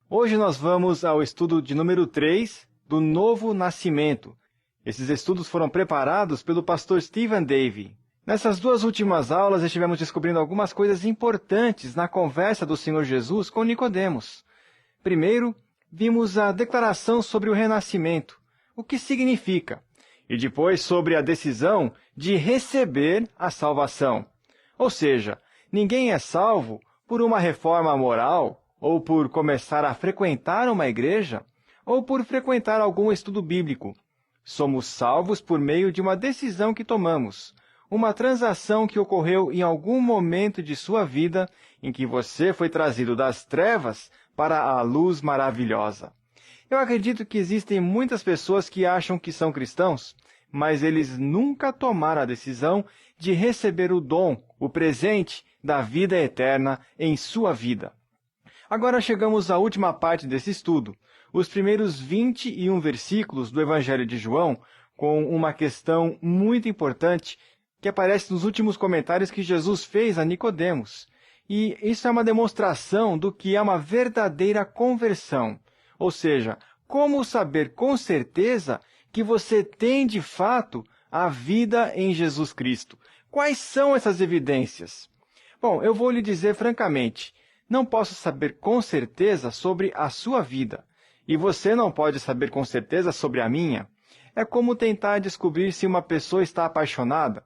Hoje nós vamos ao estudo de número 3 do Novo Nascimento. Esses estudos foram preparados pelo pastor Stephen Davey. Nessas duas últimas aulas estivemos descobrindo algumas coisas importantes na conversa do Senhor Jesus com Nicodemos. Primeiro, vimos a declaração sobre o renascimento, o que significa, e depois sobre a decisão de receber a salvação. Ou seja, ninguém é salvo por uma reforma moral, ou por começar a frequentar uma igreja, ou por frequentar algum estudo bíblico. Somos salvos por meio de uma decisão que tomamos, uma transação que ocorreu em algum momento de sua vida em que você foi trazido das trevas para a luz maravilhosa. Eu acredito que existem muitas pessoas que acham que são cristãos, mas eles nunca tomaram a decisão de receber o dom, o presente da vida eterna em sua vida. Agora chegamos à última parte desse estudo, os primeiros 21 versículos do Evangelho de João, com uma questão muito importante que aparece nos últimos comentários que Jesus fez a Nicodemos. E isso é uma demonstração do que é uma verdadeira conversão. Ou seja, como saber com certeza que você tem de fato a vida em Jesus Cristo? Quais são essas evidências? Bom, eu vou lhe dizer francamente, não posso saber com certeza sobre a sua vida. E você não pode saber com certeza sobre a minha. É como tentar descobrir se uma pessoa está apaixonada.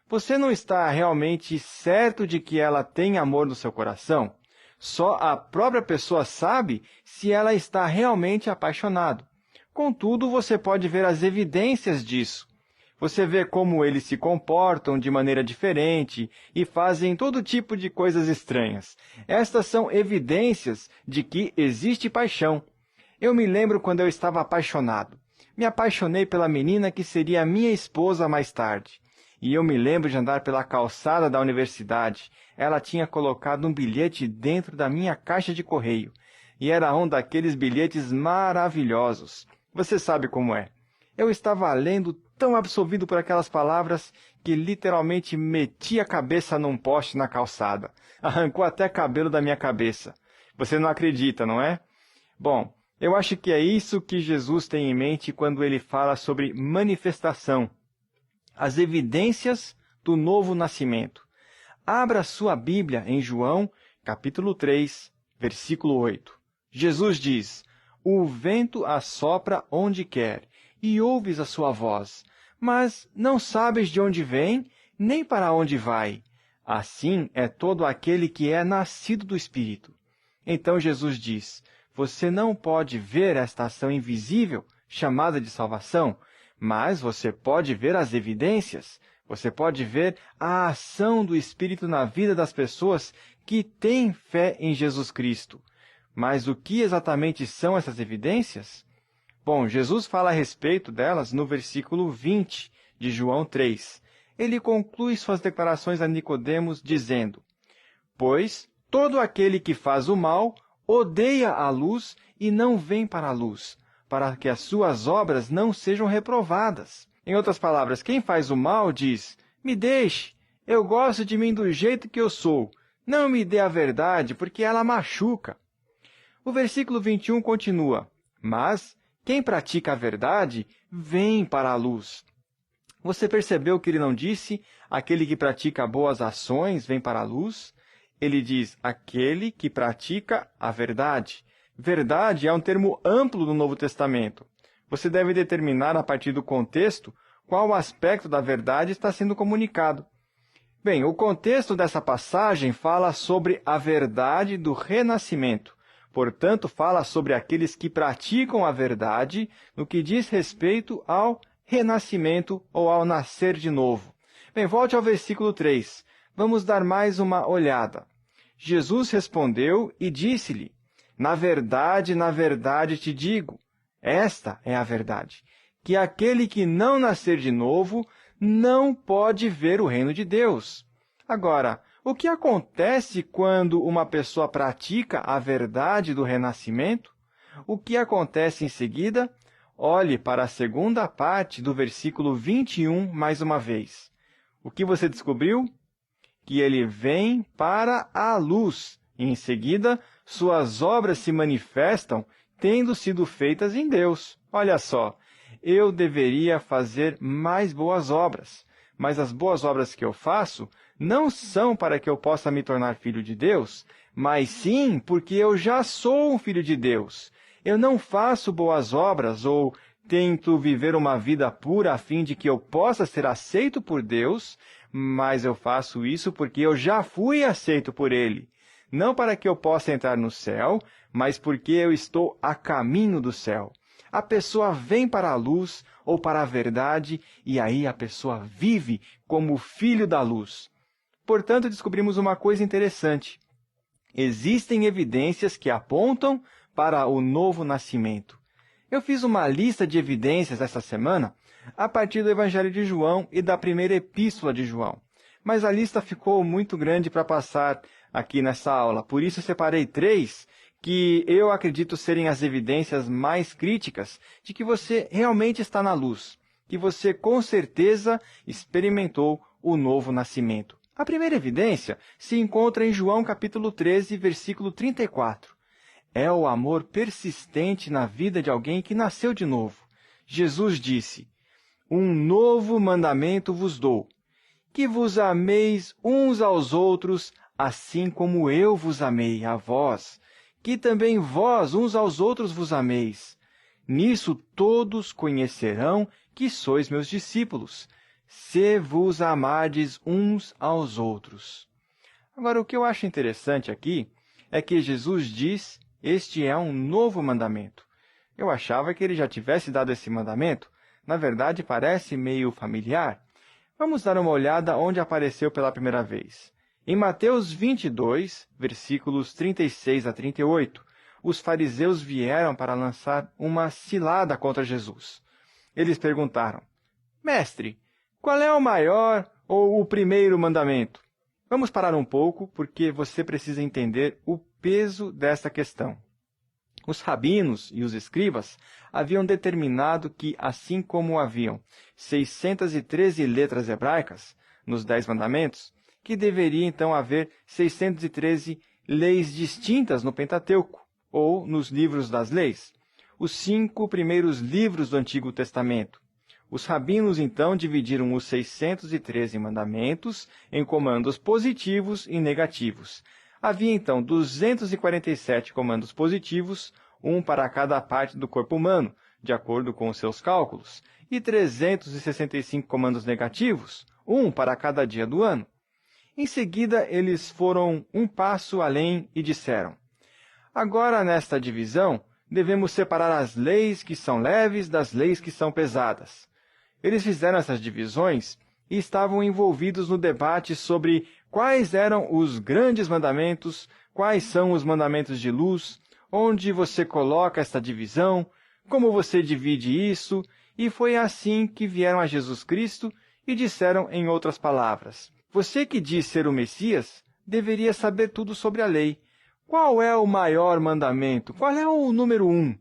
Você não está realmente certo de que ela tem amor no seu coração. Só a própria pessoa sabe se ela está realmente apaixonada. Contudo, você pode ver as evidências disso. Você vê como eles se comportam de maneira diferente e fazem todo tipo de coisas estranhas. Estas são evidências de que existe paixão. Eu me lembro quando eu estava apaixonado. Me apaixonei pela menina que seria minha esposa mais tarde. E eu me lembro de andar pela calçada da universidade. Ela tinha colocado um bilhete dentro da minha caixa de correio. E era um daqueles bilhetes maravilhosos. Você sabe como é. Eu estava lendo tão absorvido por aquelas palavras que literalmente meti a cabeça num poste na calçada. Arrancou até cabelo da minha cabeça. Você não acredita, não é? Bom, eu acho que é isso que Jesus tem em mente quando ele fala sobre manifestação. As evidências do novo nascimento. Abra sua Bíblia em João, capítulo 3, versículo 8. Jesus diz, "O vento assopra onde quer, e ouves a sua voz, mas não sabes de onde vem, nem para onde vai. Assim é todo aquele que é nascido do Espírito." Então Jesus diz, você não pode ver esta ação invisível, chamada de salvação, mas você pode ver as evidências. Você pode ver a ação do Espírito na vida das pessoas que têm fé em Jesus Cristo. Mas o que exatamente são essas evidências? Bom, Jesus fala a respeito delas no versículo 20 de João 3. Ele conclui suas declarações a Nicodemos dizendo, "Pois todo aquele que faz o mal odeia a luz e não vem para a luz, para que as suas obras não sejam reprovadas." Em outras palavras, quem faz o mal diz, "Me deixe, eu gosto de mim do jeito que eu sou. Não me dê a verdade, porque ela machuca." O versículo 21 continua, "Mas quem pratica a verdade vem para a luz." Você percebeu que ele não disse, aquele que pratica boas ações vem para a luz? Ele diz, aquele que pratica a verdade. Verdade é um termo amplo do Novo Testamento. Você deve determinar, a partir do contexto, qual aspecto da verdade está sendo comunicado. Bem, o contexto dessa passagem fala sobre a verdade do renascimento. Portanto, fala sobre aqueles que praticam a verdade no que diz respeito ao renascimento ou ao nascer de novo. Bem, volte ao versículo 3. Vamos dar mais uma olhada. Jesus respondeu e disse-lhe, na verdade te digo, esta é a verdade, que aquele que não nascer de novo não pode ver o reino de Deus. Agora, o que acontece quando uma pessoa pratica a verdade do renascimento? O que acontece em seguida? Olhe para a segunda parte do versículo 21 mais uma vez. O que você descobriu? Que ele vem para a luz. E em seguida, suas obras se manifestam tendo sido feitas em Deus. Olha só, eu deveria fazer mais boas obras, mas as boas obras que eu faço não são para que eu possa me tornar filho de Deus, mas sim porque eu já sou um filho de Deus. Eu não faço boas obras ou tento viver uma vida pura a fim de que eu possa ser aceito por Deus, mas eu faço isso porque eu já fui aceito por Ele. Não para que eu possa entrar no céu, mas porque eu estou a caminho do céu. A pessoa vem para a luz ou para a verdade, e aí a pessoa vive como filho da luz. Portanto, descobrimos uma coisa interessante. Existem evidências que apontam para o novo nascimento. Eu fiz uma lista de evidências esta semana a partir do Evangelho de João e da primeira epístola de João. Mas a lista ficou muito grande para passar aqui nessa aula. Por isso, separei 3 que eu acredito serem as evidências mais críticas de que você realmente está na luz, que você com certeza experimentou o novo nascimento. A primeira evidência se encontra em João capítulo 13, versículo 34. É o amor persistente na vida de alguém que nasceu de novo. Jesus disse: "Um novo mandamento vos dou, que vos ameis uns aos outros, assim como eu vos amei a vós, que também vós uns aos outros vos ameis. Nisso todos conhecerão que sois meus discípulos, se vos amardes uns aos outros." Agora, o que eu acho interessante aqui é que Jesus diz: "Este é um novo mandamento." Eu achava que ele já tivesse dado esse mandamento. Na verdade, parece meio familiar. Vamos dar uma olhada onde apareceu pela primeira vez. Em Mateus 22, versículos 36 a 38, os fariseus vieram para lançar uma cilada contra Jesus. Eles perguntaram: "Mestre, qual é o maior ou o primeiro mandamento?" Vamos parar um pouco, porque você precisa entender o peso desta questão. Os rabinos e os escribas haviam determinado que, assim como haviam 613 letras hebraicas nos 10 mandamentos, que deveria então haver 613 leis distintas no Pentateuco, ou nos livros das leis, os 5 primeiros livros do Antigo Testamento. Os rabinos então dividiram os 613 mandamentos em comandos positivos e negativos. Havia então 247 comandos positivos, um para cada parte do corpo humano, de acordo com os seus cálculos, e 365 comandos negativos, um para cada dia do ano. Em seguida, eles foram um passo além e disseram: "Agora, nesta divisão, devemos separar as leis que são leves das leis que são pesadas." Eles fizeram essas divisões e estavam envolvidos no debate sobre quais eram os grandes mandamentos, quais são os mandamentos de luz, onde você coloca esta divisão, como você divide isso, e foi assim que vieram a Jesus Cristo e disseram em outras palavras: "Você que diz ser o Messias, deveria saber tudo sobre a lei. Qual é o maior mandamento? Qual é o número 1?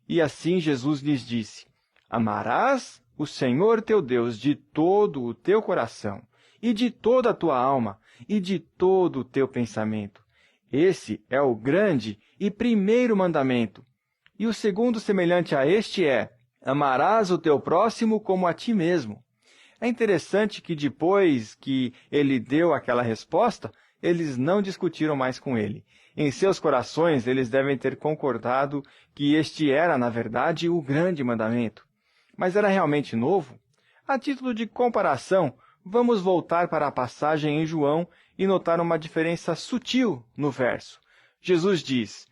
E assim Jesus lhes disse: "Amarás o Senhor teu Deus de todo o teu coração, e de toda a tua alma, e de todo o teu pensamento. Esse é o grande e primeiro mandamento. E o segundo semelhante a este é: amarás o teu próximo como a ti mesmo." É interessante que depois que ele deu aquela resposta, eles não discutiram mais com ele. Em seus corações, eles devem ter concordado que este era, na verdade, o grande mandamento. Mas era realmente novo? A título de comparação, vamos voltar para a passagem em João e notar uma diferença sutil no verso. Jesus diz: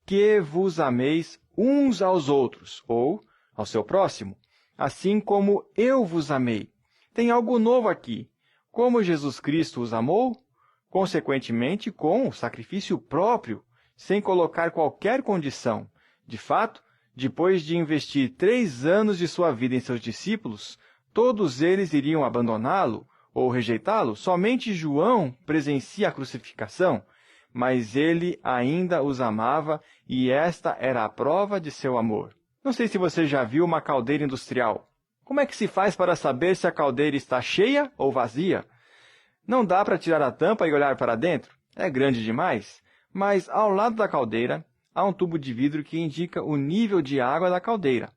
"Que vos ameis uns aos outros", ou ao seu próximo, "assim como eu vos amei." Tem algo novo aqui. Como Jesus Cristo os amou? Consequentemente, com o sacrifício próprio, sem colocar qualquer condição. De fato, depois de investir 3 anos de sua vida em seus discípulos, todos eles iriam abandoná-lo ou rejeitá-lo. Somente João presencia a crucificação, mas ele ainda os amava e esta era a prova de seu amor. Não sei se você já viu uma caldeira industrial. Como é que se faz para saber se a caldeira está cheia ou vazia? Não dá para tirar a tampa e olhar para dentro? É grande demais. Mas ao lado da caldeira, há um tubo de vidro que indica o nível de água da caldeira.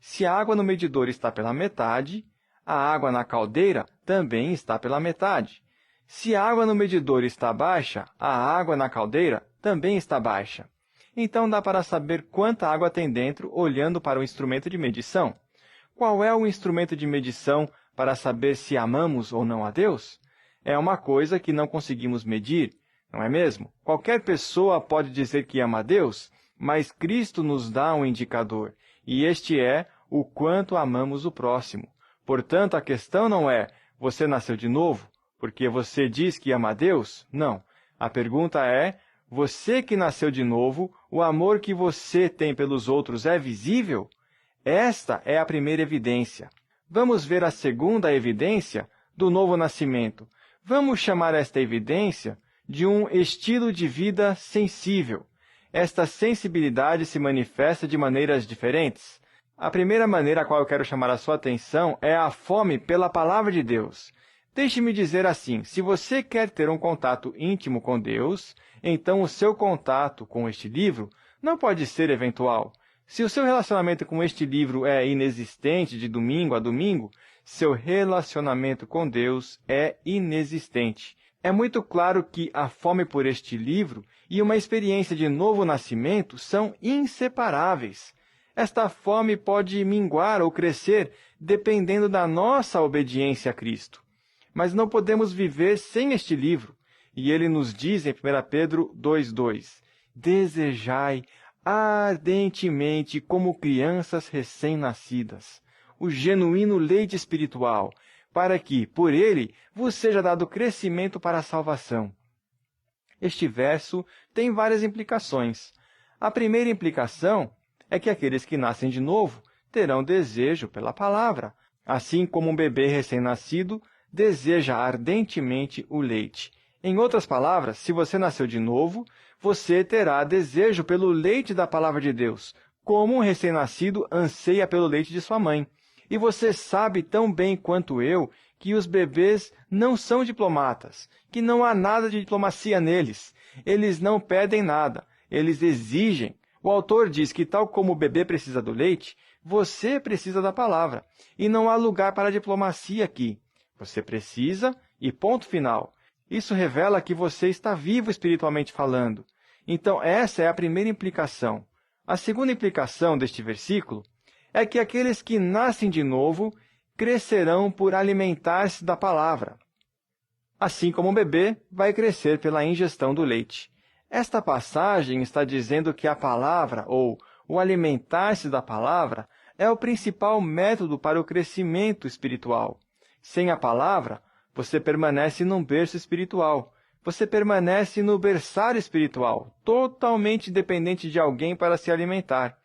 Se a água no medidor está pela metade, a água na caldeira também está pela metade. Se a água no medidor está baixa, a água na caldeira também está baixa. Então dá para saber quanta água tem dentro olhando para o instrumento de medição. Qual é o instrumento de medição para saber se amamos ou não a Deus? É uma coisa que não conseguimos medir, não é mesmo? Qualquer pessoa pode dizer que ama a Deus, mas Cristo nos dá um indicador, e este é o quanto amamos o próximo. Portanto, a questão não é, você nasceu de novo, porque você diz que ama a Deus? Não. A pergunta é, você que nasceu de novo, o amor que você tem pelos outros é visível? Esta é a primeira evidência. Vamos ver a segunda evidência do novo nascimento. Vamos chamar esta evidência de um estilo de vida sensível. Esta sensibilidade se manifesta de maneiras diferentes. A primeira maneira a qual eu quero chamar a sua atenção é a fome pela palavra de Deus. Deixe-me dizer assim, se você quer ter um contato íntimo com Deus, então o seu contato com este livro não pode ser eventual. Se o seu relacionamento com este livro é inexistente de domingo a domingo, seu relacionamento com Deus é inexistente. É muito claro que a fome por este livro e uma experiência de novo nascimento são inseparáveis. Esta fome pode minguar ou crescer dependendo da nossa obediência a Cristo. Mas não podemos viver sem este livro. E ele nos diz em 1 Pedro 2,2: desejai ardentemente como crianças recém-nascidas o genuíno leite espiritual, para que, por ele, vos seja dado crescimento para a salvação. Este verso tem várias implicações. A primeira implicação é que aqueles que nascem de novo terão desejo pela palavra, assim como um bebê recém-nascido deseja ardentemente o leite. Em outras palavras, se você nasceu de novo, você terá desejo pelo leite da palavra de Deus, como um recém-nascido anseia pelo leite de sua mãe. E você sabe tão bem quanto eu que os bebês não são diplomatas, que não há nada de diplomacia neles. Eles não pedem nada, eles exigem. O autor diz que, tal como o bebê precisa do leite, você precisa da palavra. E não há lugar para diplomacia aqui. Você precisa e ponto final. Isso revela que você está vivo espiritualmente falando. Então, essa é a primeira implicação. A segunda implicação deste versículo é que aqueles que nascem de novo crescerão por alimentar-se da palavra, assim como um bebê vai crescer pela ingestão do leite. Esta passagem está dizendo que a palavra, ou o alimentar-se da palavra, é o principal método para o crescimento espiritual. Sem a palavra, você permanece num berço espiritual. Você permanece no berçário espiritual, totalmente dependente de alguém para se alimentar.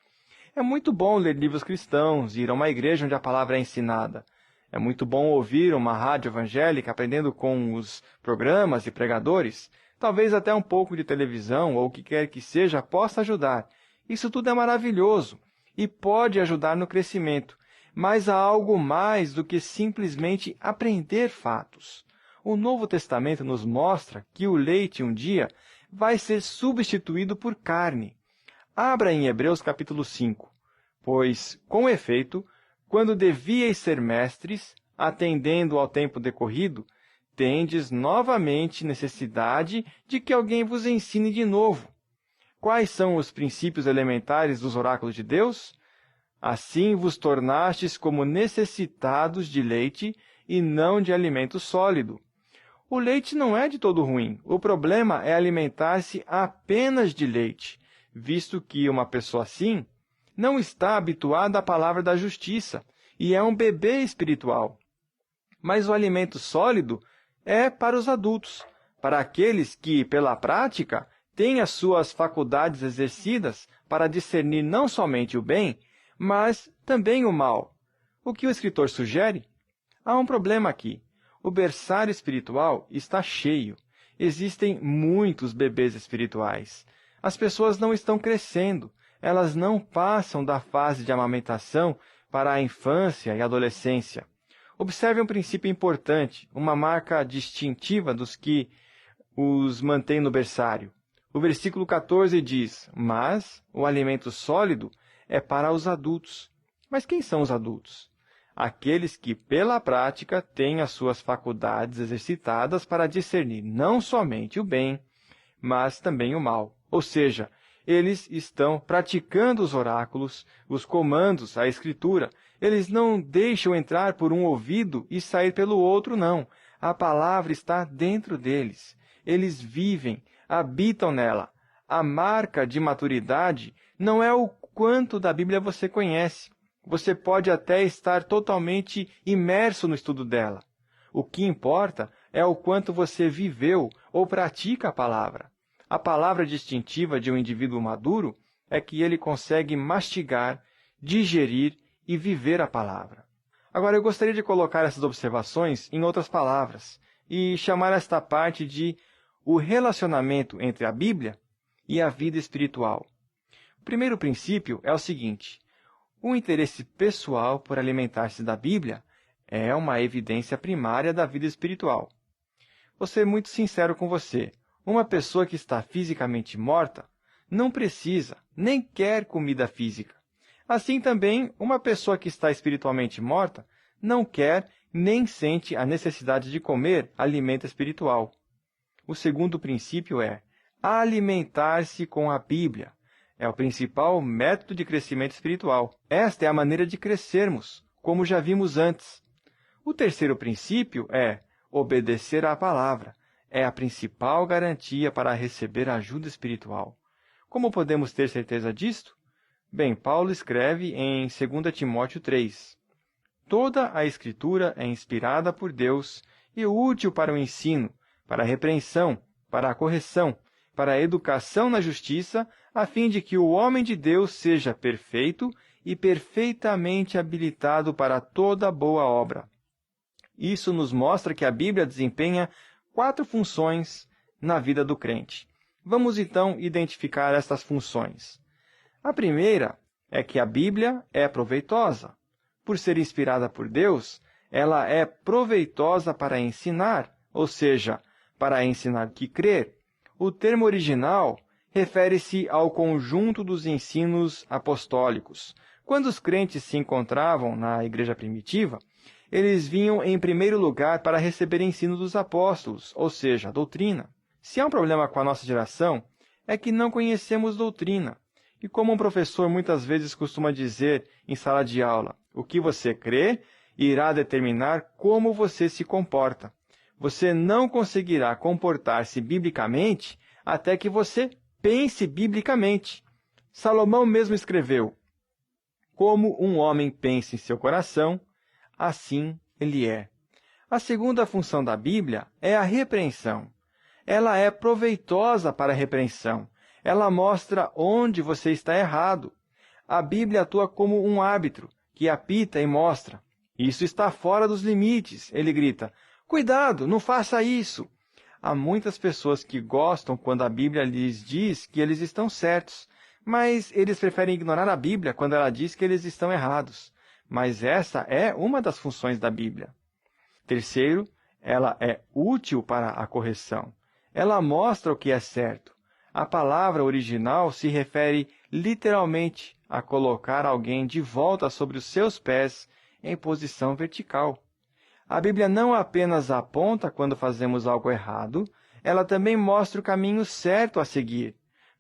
É muito bom ler livros cristãos, ir a uma igreja onde a palavra é ensinada. É muito bom ouvir uma rádio evangélica aprendendo com os programas e pregadores. Talvez até um pouco de televisão ou o que quer que seja possa ajudar. Isso tudo é maravilhoso e pode ajudar no crescimento. Mas há algo mais do que simplesmente aprender fatos. O Novo Testamento nos mostra que o leite um dia vai ser substituído por carne. Abra em Hebreus capítulo 5. Pois, com efeito, quando devíeis ser mestres, atendendo ao tempo decorrido, tendes novamente necessidade de que alguém vos ensine de novo. Quais são os princípios elementares dos oráculos de Deus? Assim vos tornastes como necessitados de leite e não de alimento sólido. O leite não é de todo ruim. O problema é alimentar-se apenas de leite, visto que uma pessoa assim não está habituada à palavra da justiça e é um bebê espiritual. Mas o alimento sólido é para os adultos, para aqueles que, pela prática, têm as suas faculdades exercidas para discernir não somente o bem, mas também o mal. O que o escritor sugere? Há um problema aqui. O berçário espiritual está cheio. Existem muitos bebês espirituais. As pessoas não estão crescendo. Elas não passam da fase de amamentação para a infância e adolescência. Observe um princípio importante, uma marca distintiva dos que os mantém no berçário. O versículo 14 diz: mas o alimento sólido é para os adultos. Mas quem são os adultos? Aqueles que, pela prática, têm as suas faculdades exercitadas para discernir não somente o bem, mas também o mal. Ou seja, eles estão praticando os oráculos, os comandos, a Escritura. Eles não deixam entrar por um ouvido e sair pelo outro, não. A palavra está dentro deles. Eles vivem, habitam nela. A marca de maturidade não é o quanto da Bíblia você conhece. Você pode até estar totalmente imerso no estudo dela. O que importa é o quanto você viveu ou pratica a palavra. A palavra distintiva de um indivíduo maduro é que ele consegue mastigar, digerir e viver a palavra. Agora, eu gostaria de colocar essas observações em outras palavras e chamar esta parte de o relacionamento entre a Bíblia e a vida espiritual. O primeiro princípio é o seguinte: o interesse pessoal por alimentar-se da Bíblia é uma evidência primária da vida espiritual. Vou ser muito sincero com você. Uma pessoa que está fisicamente morta não precisa nem quer comida física. Assim também, uma pessoa que está espiritualmente morta não quer nem sente a necessidade de comer alimento espiritual. O segundo princípio é alimentar-se com a Bíblia. É o principal método de crescimento espiritual. Esta é a maneira de crescermos, como já vimos antes. O terceiro princípio é obedecer à palavra. É a principal garantia para receber ajuda espiritual. Como podemos ter certeza disto? Bem, Paulo escreve em 2 Timóteo 3. Toda a Escritura é inspirada por Deus e útil para o ensino, para a repreensão, para a correção, para a educação na justiça, a fim de que o homem de Deus seja perfeito e perfeitamente habilitado para toda boa obra. Isso nos mostra que a Bíblia desempenha 4 funções na vida do crente. Vamos então identificar estas funções. A primeira é que a Bíblia é proveitosa. Por ser inspirada por Deus, ela é proveitosa para ensinar, ou seja, para ensinar que crer. O termo original refere-se ao conjunto dos ensinos apostólicos. Quando os crentes se encontravam na igreja primitiva, eles vinham em primeiro lugar para receber ensino dos apóstolos, ou seja, a doutrina. Se há um problema com a nossa geração, é que não conhecemos doutrina. E como um professor muitas vezes costuma dizer em sala de aula, o que você crê irá determinar como você se comporta. Você não conseguirá comportar-se biblicamente até que você pense biblicamente. Salomão mesmo escreveu: como um homem pensa em seu coração, assim ele é. A segunda função da Bíblia é a repreensão. Ela é proveitosa para a repreensão. Ela mostra onde você está errado. A Bíblia atua como um árbitro que apita e mostra: isso está fora dos limites. Ele grita: cuidado, não faça isso. Há muitas pessoas que gostam quando a Bíblia lhes diz que eles estão certos, mas eles preferem ignorar a Bíblia quando ela diz que eles estão errados. Mas essa é uma das funções da Bíblia. Terceiro, ela é útil para a correção. Ela mostra o que é certo. A palavra original se refere literalmente a colocar alguém de volta sobre os seus pés em posição vertical. A Bíblia não apenas aponta quando fazemos algo errado, ela também mostra o caminho certo a seguir.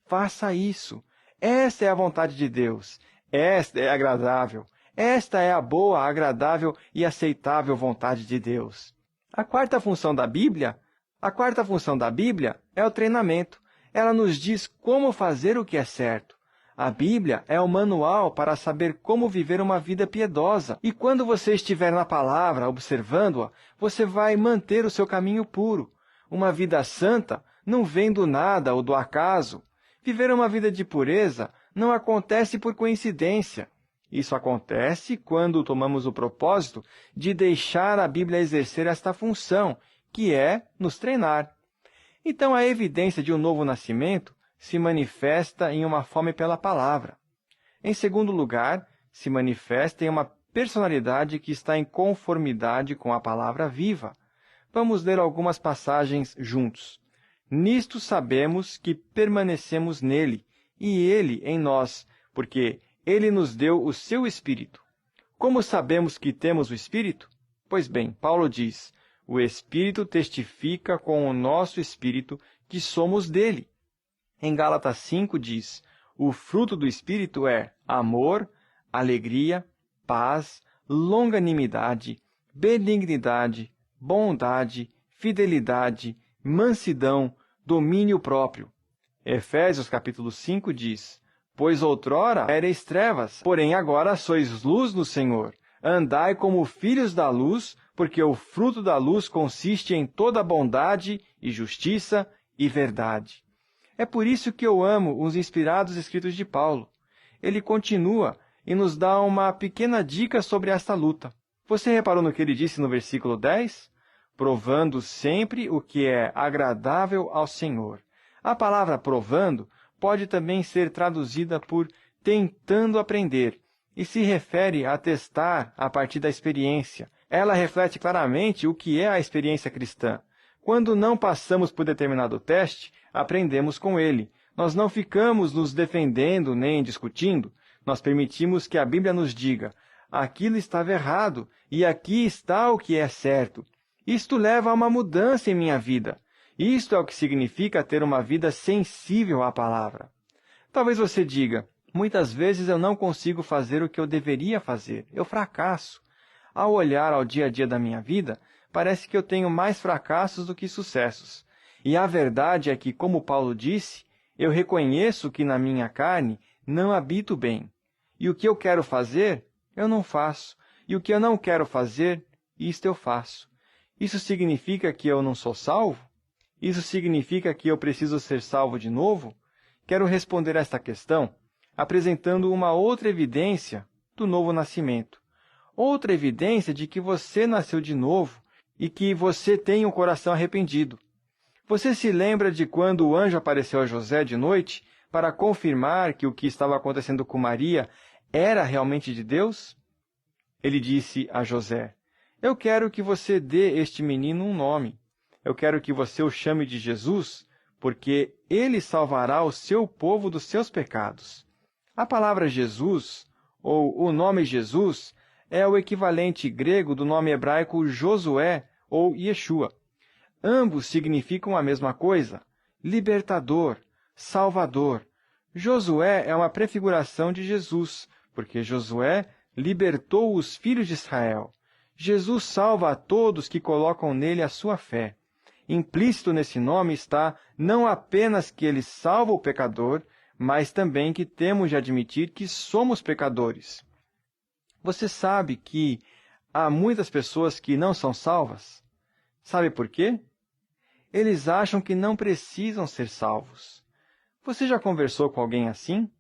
Faça isso. Esta é a vontade de Deus. Esta é agradável. Esta é a boa, agradável e aceitável vontade de Deus. A quarta função da Bíblia é o treinamento. Ela nos diz como fazer o que é certo. A Bíblia é o manual para saber como viver uma vida piedosa. E quando você estiver na palavra, observando-a, você vai manter o seu caminho puro. Uma vida santa não vem do nada ou do acaso. Viver uma vida de pureza não acontece por coincidência. Isso acontece quando tomamos o propósito de deixar a Bíblia exercer esta função, que é nos treinar. Então, a evidência de um novo nascimento se manifesta em uma fome pela palavra. Em segundo lugar, se manifesta em uma personalidade que está em conformidade com a palavra viva. Vamos ler algumas passagens juntos. Nisto sabemos que permanecemos nele, e ele em nós, porque ele nos deu o seu Espírito. Como sabemos que temos o Espírito? Pois bem, Paulo diz, o Espírito testifica com o nosso Espírito que somos dele. Em Gálatas 5 diz, o fruto do Espírito é amor, alegria, paz, longanimidade, benignidade, bondade, fidelidade, mansidão, domínio próprio. Efésios capítulo 5 diz, pois outrora erais trevas, porém agora sois luz no Senhor. Andai como filhos da luz, porque o fruto da luz consiste em toda bondade e justiça e verdade. É por isso que eu amo os inspirados escritos de Paulo. Ele continua e nos dá uma pequena dica sobre esta luta. Você reparou no que ele disse no versículo 10? Provando sempre o que é agradável ao Senhor. A palavra provando pode também ser traduzida por tentando aprender e se refere a testar a partir da experiência. Ela reflete claramente o que é a experiência cristã. Quando não passamos por determinado teste, aprendemos com ele. Nós não ficamos nos defendendo nem discutindo. Nós permitimos que a Bíblia nos diga, aquilo estava errado e aqui está o que é certo. Isto leva a uma mudança em minha vida. Isto é o que significa ter uma vida sensível à palavra. Talvez você diga, muitas vezes eu não consigo fazer o que eu deveria fazer. Eu fracasso. Ao olhar ao dia a dia da minha vida, parece que eu tenho mais fracassos do que sucessos. E a verdade é que, como Paulo disse, eu reconheço que na minha carne não habito bem. E o que eu quero fazer, eu não faço. E o que eu não quero fazer, isto eu faço. Isso significa que eu não sou salvo? Isso significa que eu preciso ser salvo de novo? Quero responder a esta questão apresentando uma outra evidência do novo nascimento. Outra evidência de que você nasceu de novo e que você tem um coração arrependido. Você se lembra de quando o anjo apareceu a José de noite para confirmar que o que estava acontecendo com Maria era realmente de Deus? Ele disse a José, eu quero que você dê este menino um nome. Eu quero que você o chame de Jesus, porque ele salvará o seu povo dos seus pecados. A palavra Jesus, ou o nome Jesus, é o equivalente grego do nome hebraico Josué ou Yeshua. Ambos significam a mesma coisa, libertador, salvador. Josué é uma prefiguração de Jesus, porque Josué libertou os filhos de Israel. Jesus salva a todos que colocam nele a sua fé. Implícito nesse nome está não apenas que ele salva o pecador, mas também que temos de admitir que somos pecadores. Você sabe que há muitas pessoas que não são salvas? Sabe por quê? Eles acham que não precisam ser salvos. Você já conversou com alguém assim?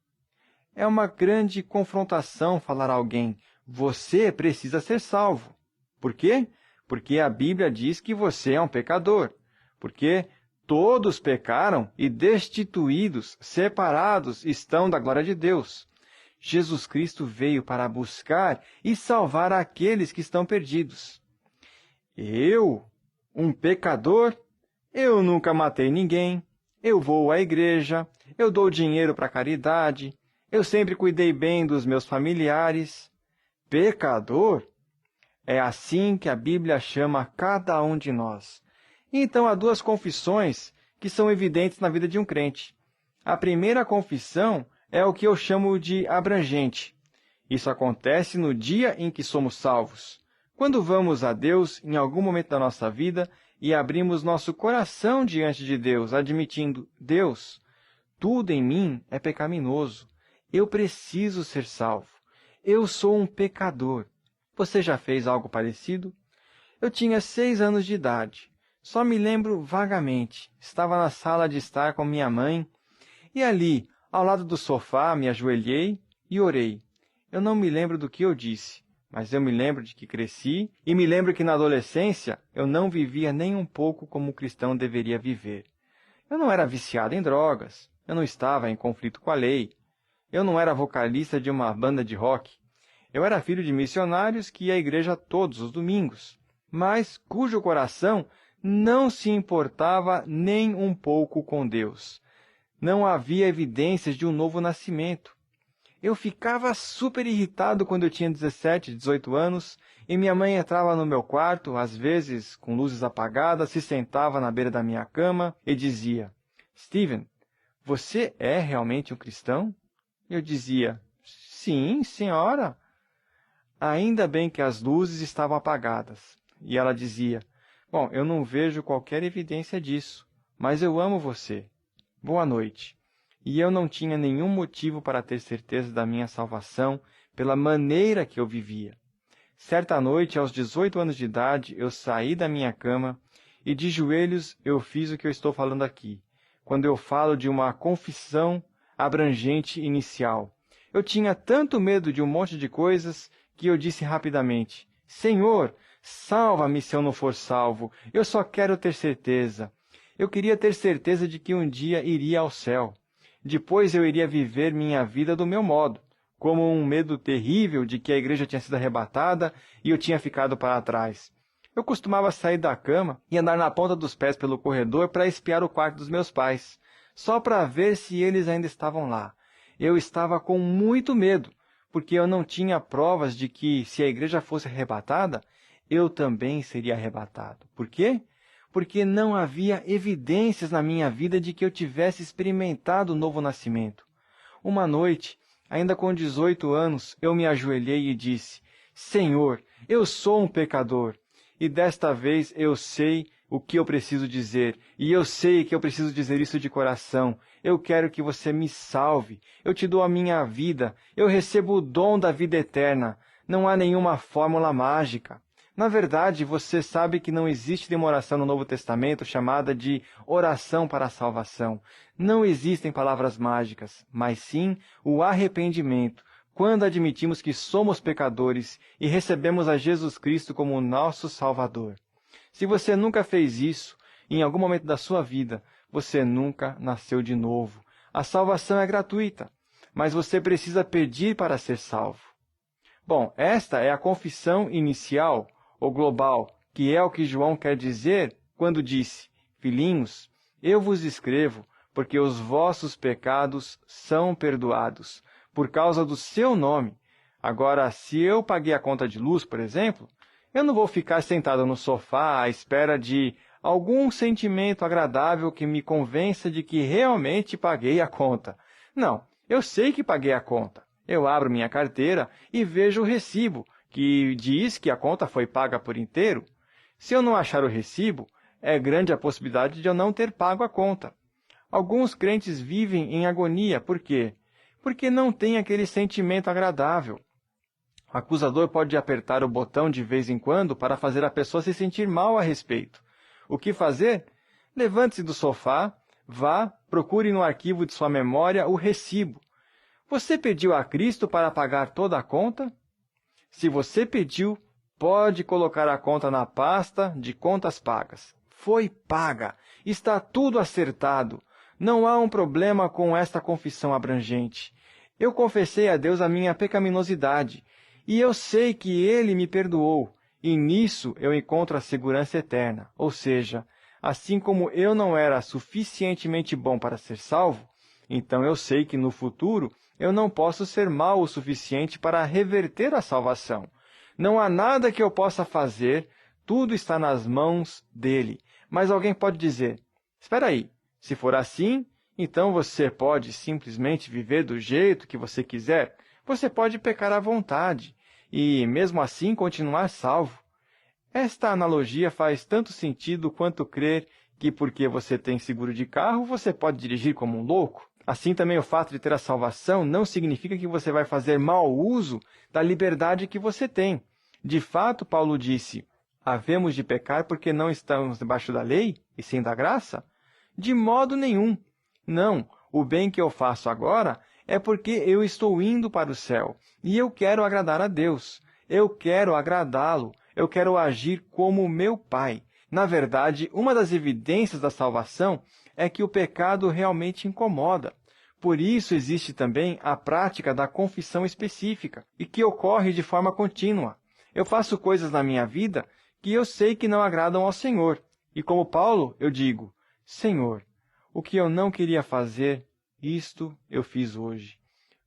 É uma grande confrontação falar a alguém, você precisa ser salvo. Por quê? Porque a Bíblia diz que você é um pecador. Porque todos pecaram e destituídos, separados estão da glória de Deus. Jesus Cristo veio para buscar e salvar aqueles que estão perdidos. Eu, um pecador, eu nunca matei ninguém, eu vou à igreja, eu dou dinheiro para a caridade, eu sempre cuidei bem dos meus familiares. Pecador? É assim que a Bíblia chama cada um de nós. Então, há duas confissões que são evidentes na vida de um crente. A primeira confissão é o que eu chamo de abrangente. Isso acontece no dia em que somos salvos. Quando vamos a Deus em algum momento da nossa vida e abrimos nosso coração diante de Deus, admitindo, Deus, tudo em mim é pecaminoso. Eu preciso ser salvo. Eu sou um pecador. Você já fez algo parecido? Eu tinha 6 anos de idade. Só me lembro vagamente. Estava na sala de estar com minha mãe e ali, ao lado do sofá, me ajoelhei e orei. Eu não me lembro do que eu disse, mas eu me lembro de que cresci e me lembro que na adolescência eu não vivia nem um pouco como o cristão deveria viver. Eu não era viciado em drogas, eu não estava em conflito com a lei, eu não era vocalista de uma banda de rock. Eu era filho de missionários que ia à igreja todos os domingos, mas cujo coração não se importava nem um pouco com Deus. Não havia evidências de um novo nascimento. Eu ficava super irritado quando eu tinha 17, 18 anos, e minha mãe entrava no meu quarto, às vezes com luzes apagadas, se sentava na beira da minha cama e dizia: Steven, você é realmente um cristão? Eu dizia: sim, senhora. Ainda bem que as luzes estavam apagadas. E ela dizia: bom, eu não vejo qualquer evidência disso, mas eu amo você. Boa noite. E eu não tinha nenhum motivo para ter certeza da minha salvação pela maneira que eu vivia. Certa noite, aos 18 anos de idade, eu saí da minha cama e de joelhos eu fiz o que eu estou falando aqui, quando eu falo de uma confissão abrangente inicial. Eu tinha tanto medo de um monte de coisas que eu disse rapidamente: Senhor, salva-me se eu não for salvo. Eu só quero ter certeza. Eu queria ter certeza de que um dia iria ao céu. Depois eu iria viver minha vida do meu modo, como um medo terrível de que a igreja tinha sido arrebatada e eu tinha ficado para trás. Eu costumava sair da cama e andar na ponta dos pés pelo corredor para espiar o quarto dos meus pais, só para ver se eles ainda estavam lá. Eu estava com muito medo, porque eu não tinha provas de que, se a igreja fosse arrebatada, eu também seria arrebatado. Por quê? Porque não havia evidências na minha vida de que eu tivesse experimentado o novo nascimento. Uma noite, ainda com 18 anos, eu me ajoelhei e disse: Senhor, eu sou um pecador, e desta vez eu sei o que eu preciso dizer, e eu sei que eu preciso dizer isso de coração. Eu quero que você me salve. Eu te dou a minha vida. Eu recebo o dom da vida eterna. Não há nenhuma fórmula mágica. Na verdade, você sabe que não existe uma oração no Novo Testamento chamada de oração para a salvação. Não existem palavras mágicas, mas sim o arrependimento, quando admitimos que somos pecadores e recebemos a Jesus Cristo como nosso Salvador. Se você nunca fez isso, em algum momento da sua vida, você nunca nasceu de novo. A salvação é gratuita, mas você precisa pedir para ser salvo. Bom, esta é a confissão inicial, ou global, que é o que João quer dizer quando disse: Filhinhos, eu vos escrevo porque os vossos pecados são perdoados, por causa do seu nome. Agora, se eu paguei a conta de luz, por exemplo, eu não vou ficar sentado no sofá à espera de algum sentimento agradável que me convença de que realmente paguei a conta. Não, eu sei que paguei a conta. Eu abro minha carteira e vejo o recibo, que diz que a conta foi paga por inteiro. Se eu não achar o recibo, é grande a possibilidade de eu não ter pago a conta. Alguns crentes vivem em agonia. Por quê? Porque não tem aquele sentimento agradável. O acusador pode apertar o botão de vez em quando para fazer a pessoa se sentir mal a respeito. O que fazer? Levante-se do sofá, vá, procure no arquivo de sua memória o recibo. Você pediu a Cristo para pagar toda a conta? Se você pediu, pode colocar a conta na pasta de contas pagas. Foi paga. Está tudo acertado. Não há um problema com esta confissão abrangente. Eu confessei a Deus a minha pecaminosidade, e eu sei que Ele me perdoou, e nisso eu encontro a segurança eterna. Ou seja, assim como eu não era suficientemente bom para ser salvo, então eu sei que no futuro eu não posso ser mau o suficiente para reverter a salvação. Não há nada que eu possa fazer, tudo está nas mãos dele. Mas alguém pode dizer: espera aí, se for assim, então você pode simplesmente viver do jeito que você quiser. Você pode pecar à vontade e, mesmo assim, continuar salvo. Esta analogia faz tanto sentido quanto crer que, porque você tem seguro de carro, você pode dirigir como um louco. Assim também o fato de ter a salvação não significa que você vai fazer mau uso da liberdade que você tem. De fato, Paulo disse: havemos de pecar porque não estamos debaixo da lei e sim da graça? De modo nenhum. Não, o bem que eu faço agora é porque eu estou indo para o céu e eu quero agradar a Deus. Eu quero agradá-lo. Eu quero agir como meu Pai. Na verdade, uma das evidências da salvação é que o pecado realmente incomoda. Por isso existe também a prática da confissão específica, e que ocorre de forma contínua. Eu faço coisas na minha vida que eu sei que não agradam ao Senhor, E como Paulo, eu digo, Senhor, o que eu não queria fazer, isto eu fiz hoje.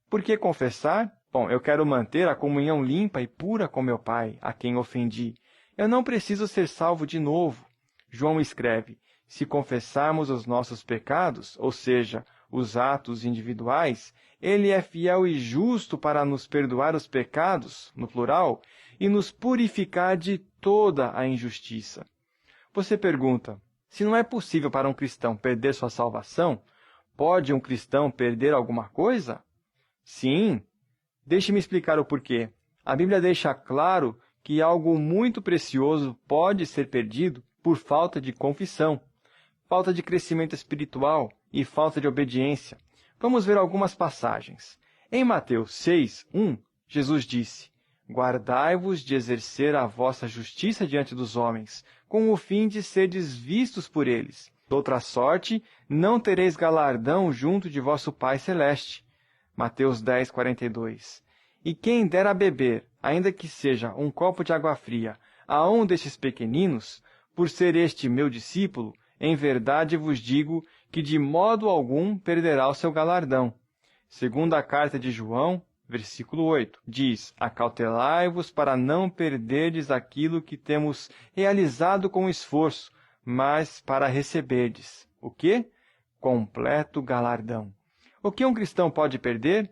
Por que confessar? Bom, eu quero manter a comunhão limpa e pura com meu Pai, a quem ofendi. Eu não preciso ser salvo de novo. João escreve, se confessarmos os nossos pecados, ou seja, os atos individuais, ele é fiel e justo para nos perdoar os pecados, no plural, e nos purificar de toda a injustiça. Você pergunta, se não é possível para um cristão perder sua salvação, pode um cristão perder alguma coisa? Sim. Deixe-me explicar o porquê. A Bíblia deixa claro que algo muito precioso pode ser perdido por falta de confissão, falta de crescimento espiritual e falta de obediência. Vamos ver algumas passagens. Em Mateus 6:1, Jesus disse, guardai-vos de exercer a vossa justiça diante dos homens, com o fim de serdes vistos por eles. De outra sorte, não tereis galardão junto de vosso Pai Celeste. Mateus 10:42. E quem der a beber, ainda que seja um copo de água fria, a um destes pequeninos, por ser este meu discípulo, em verdade vos digo que de modo algum perderá o seu galardão. Segunda carta de João, versículo 8, diz, acautelai-vos para não perderdes aquilo que temos realizado com esforço, mas para receberdes. O quê? Completo galardão. O que um cristão pode perder?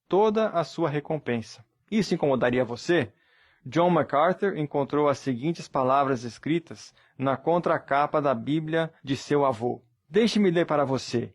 Toda a sua recompensa. Isso incomodaria você? John MacArthur encontrou as seguintes palavras escritas na contracapa da Bíblia de seu avô. Deixe-me ler para você.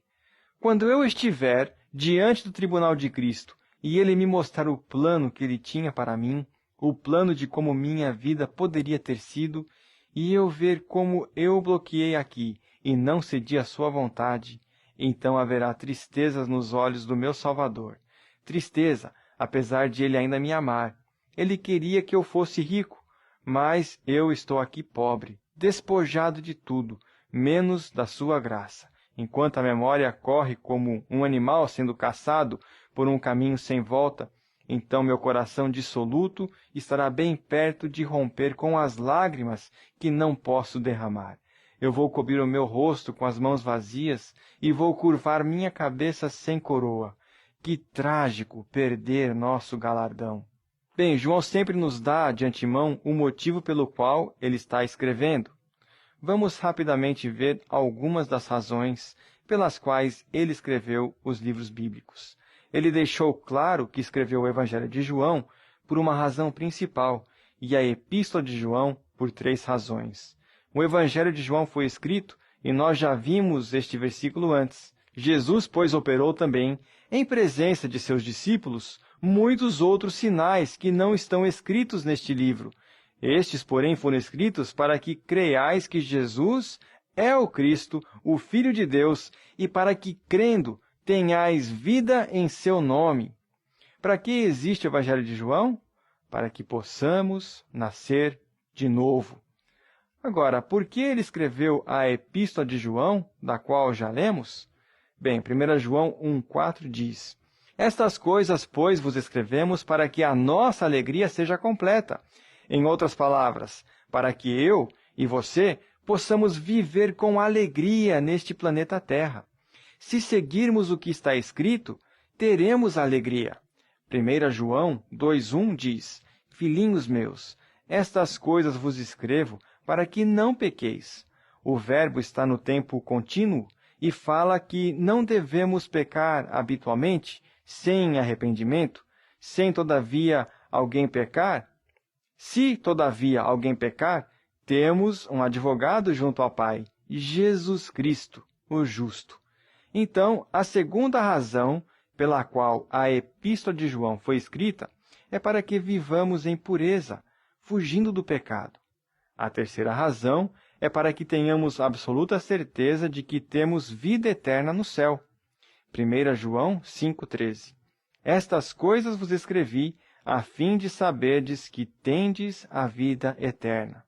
Quando eu estiver diante do tribunal de Cristo e ele me mostrar o plano que ele tinha para mim, o plano de como minha vida poderia ter sido, e eu ver como eu bloqueei aqui e não cedi à sua vontade, então haverá tristezas nos olhos do meu Salvador. Tristeza, apesar de ele ainda me amar. Ele queria que eu fosse rico, mas eu estou aqui pobre, despojado de tudo, menos da sua graça. Enquanto a memória corre como um animal sendo caçado por um caminho sem volta, então meu coração dissoluto estará bem perto de romper com as lágrimas que não posso derramar. Eu vou cobrir o meu rosto com as mãos vazias e vou curvar minha cabeça sem coroa. Que trágico perder nosso galardão! Bem, João sempre nos dá de antemão o motivo pelo qual ele está escrevendo. Vamos rapidamente ver algumas das razões pelas quais ele escreveu os livros bíblicos. Ele deixou claro que escreveu o Evangelho de João por uma razão principal e a Epístola de João por 3 razões. O Evangelho de João foi escrito e nós já vimos este versículo antes. Jesus, pois, operou também, em presença de seus discípulos, muitos outros sinais que não estão escritos neste livro. Estes, porém, foram escritos para que creiais que Jesus é o Cristo, o Filho de Deus, e para que, crendo, tenhais vida em seu nome. Para que existe o Evangelho de João? Para que possamos nascer de novo. Agora, por que ele escreveu a Epístola de João, da qual já lemos? Bem, 1 João 1,4 diz, estas coisas, pois, vos escrevemos para que a nossa alegria seja completa. Em outras palavras, para que eu e você possamos viver com alegria neste planeta Terra. Se seguirmos o que está escrito, teremos alegria. 1 João 2,1 diz, filhinhos meus, estas coisas vos escrevo para que não pequeis. O verbo está no tempo contínuo e fala que não devemos pecar habitualmente, sem arrependimento, sem todavia alguém pecar. Se todavia alguém pecar, temos um advogado junto ao Pai, Jesus Cristo, o justo. Então, a segunda razão pela qual a Epístola de João foi escrita é para que vivamos em pureza, fugindo do pecado. A terceira razão é para que tenhamos absoluta certeza de que temos vida eterna no céu. 1 João 5,13. Estas coisas vos escrevi, a fim de saberdes que tendes a vida eterna.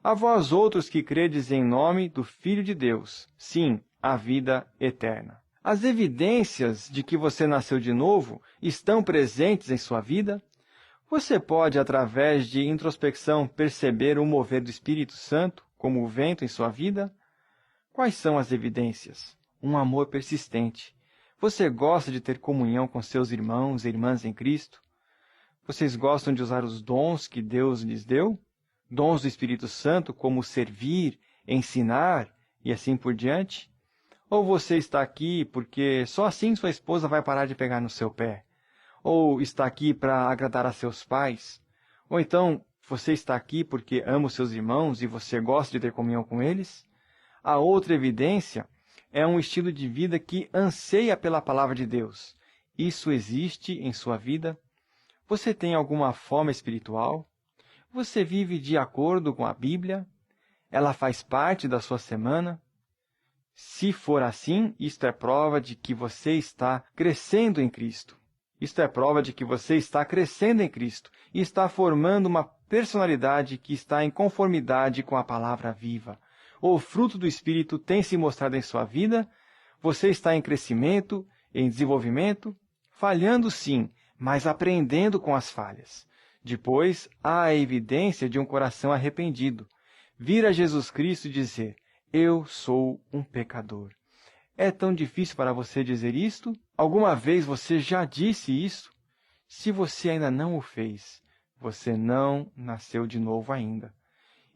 A vós outros que credes em nome do Filho de Deus, sim, a vida eterna. As evidências de que você nasceu de novo estão presentes em sua vida? Você pode, através de introspecção, perceber o mover do Espírito Santo, como o vento em sua vida? Quais são as evidências? Um amor persistente. Você gosta de ter comunhão com seus irmãos e irmãs em Cristo? Vocês gostam de usar os dons que Deus lhes deu? Dons do Espírito Santo, como servir, ensinar e assim por diante? Ou você está aqui porque só assim sua esposa vai parar de pegar no seu pé? Ou está aqui para agradar a seus pais? Ou então você está aqui porque ama os seus irmãos e você gosta de ter comunhão com eles? A outra evidência é um estilo de vida que anseia pela palavra de Deus. Isso existe em sua vida? Você tem alguma fome espiritual? Você vive de acordo com a Bíblia? Ela faz parte da sua semana? Se for assim, isto é prova de que você está crescendo em Cristo. Isto é prova de que você está crescendo em Cristo e está formando uma personalidade que está em conformidade com a palavra viva. O fruto do Espírito tem se mostrado em sua vida? Você está em crescimento, em desenvolvimento? Falhando sim, mas aprendendo com as falhas. Depois, há a evidência de um coração arrependido. Vir a Jesus Cristo e dizer: eu sou um pecador. É tão difícil para você dizer isto? Alguma vez você já disse isso? Se você ainda não o fez, você não nasceu de novo ainda.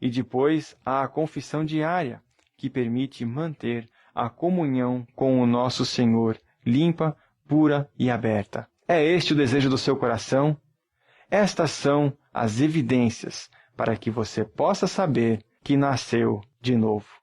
E depois há a confissão diária, que permite manter a comunhão com o nosso Senhor limpa, pura e aberta. É este o desejo do seu coração? Estas são as evidências para que você possa saber que nasceu de novo.